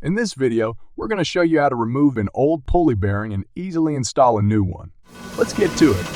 In this video, we're going to show you how to remove an old pulley bearing and easily install a new one. Let's get to it.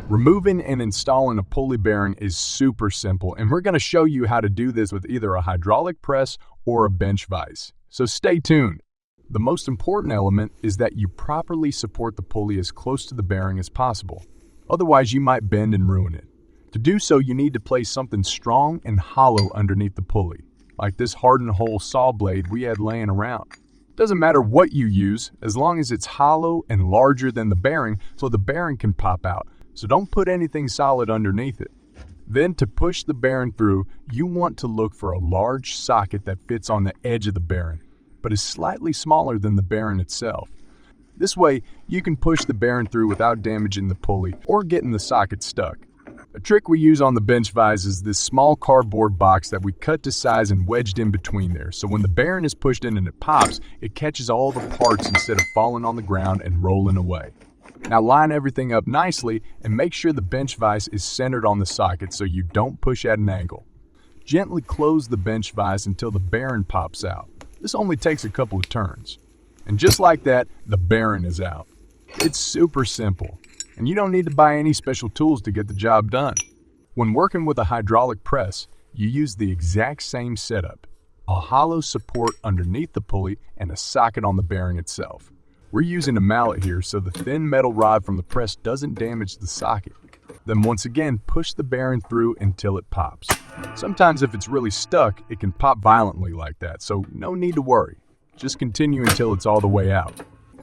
Removing and installing a pulley bearing is super simple, and we're going to show you how to do this with either a hydraulic press or a bench vise. So stay tuned. The most important element is that you properly support the pulley as close to the bearing as possible. Otherwise, you might bend and ruin it. To do so, you need to place something strong and hollow underneath the pulley, like this hardened hole saw blade we had laying around. Doesn't matter what you use, as long as it's hollow and larger than the bearing so the bearing can pop out. So don't put anything solid underneath it. Then to push the bearing through, you want to look for a large socket that fits on the edge of the bearing, but is slightly smaller than the bearing itself. This way, you can push the bearing through without damaging the pulley or getting the socket stuck. A trick we use on the bench vise is this small cardboard box that we cut to size and wedged in between there, so when the bearing is pushed in and it pops, it catches all the parts instead of falling on the ground and rolling away. Now line everything up nicely and make sure the bench vise is centered on the socket so you don't push at an angle. Gently close the bench vise until the bearing pops out. This only takes a couple of turns. And just like that, the bearing is out. It's super simple, and you don't need to buy any special tools to get the job done. When working with a hydraulic press, you use the exact same setup: a hollow support underneath the pulley and a socket on the bearing itself. We're using a mallet here so the thin metal rod from the press doesn't damage the socket. Then once again, push the bearing through until it pops. Sometimes if it's really stuck, it can pop violently like that, so no need to worry. Just continue until it's all the way out.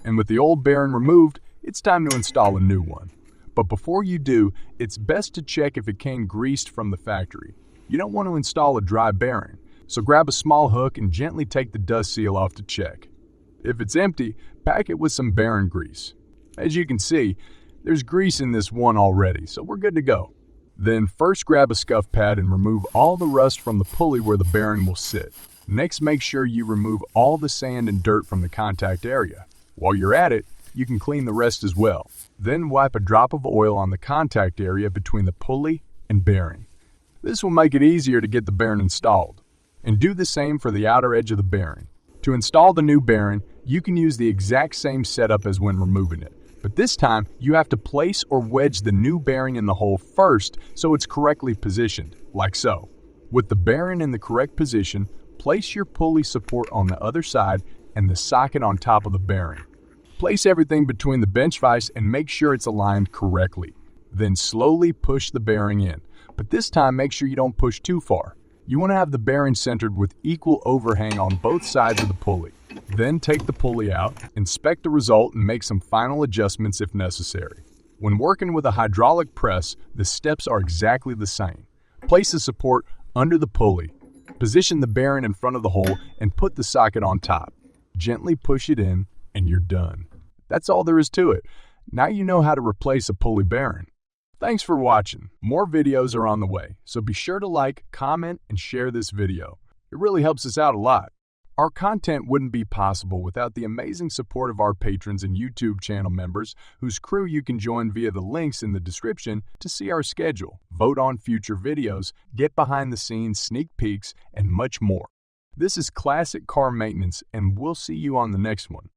And with the old bearing removed, it's time to install a new one. But before you do, it's best to check if it came greased from the factory. You don't want to install a dry bearing, so grab a small hook and gently take the dust seal off to check. If it's empty, pack it with some bearing grease. As you can see, there's grease in this one already, so we're good to go. Then first grab a scuff pad and remove all the rust from the pulley where the bearing will sit. Next, make sure you remove all the sand and dirt from the contact area. While you're at it, you can clean the rest as well. Then wipe a drop of oil on the contact area between the pulley and bearing. This will make it easier to get the bearing installed. And do the same for the outer edge of the bearing. To install the new bearing, you can use the exact same setup as when removing it. But this time, you have to place or wedge the new bearing in the hole first so it's correctly positioned, like so. With the bearing in the correct position, place your pulley support on the other side and the socket on top of the bearing. Place everything between the bench vise and make sure it's aligned correctly. Then slowly push the bearing in, but this time make sure you don't push too far. You want to have the bearing centered with equal overhang on both sides of the pulley. Then take the pulley out, inspect the result, and make some final adjustments if necessary. When working with a hydraulic press, the steps are exactly the same. Place the support under the pulley. Position the bearing in front of the hole and put the socket on top. Gently push it in and you're done. That's all there is to it. Now you know how to replace a pulley bearing. Thanks for watching. More videos are on the way, so be sure to like, comment, and share this video. It really helps us out a lot. Our content wouldn't be possible without the amazing support of our patrons and YouTube channel members, whose crew you can join via the links in the description to see our schedule, vote on future videos, get behind-the-scenes sneak peeks, and much more. This is Classic Car Maintenance, and we'll see you on the next one.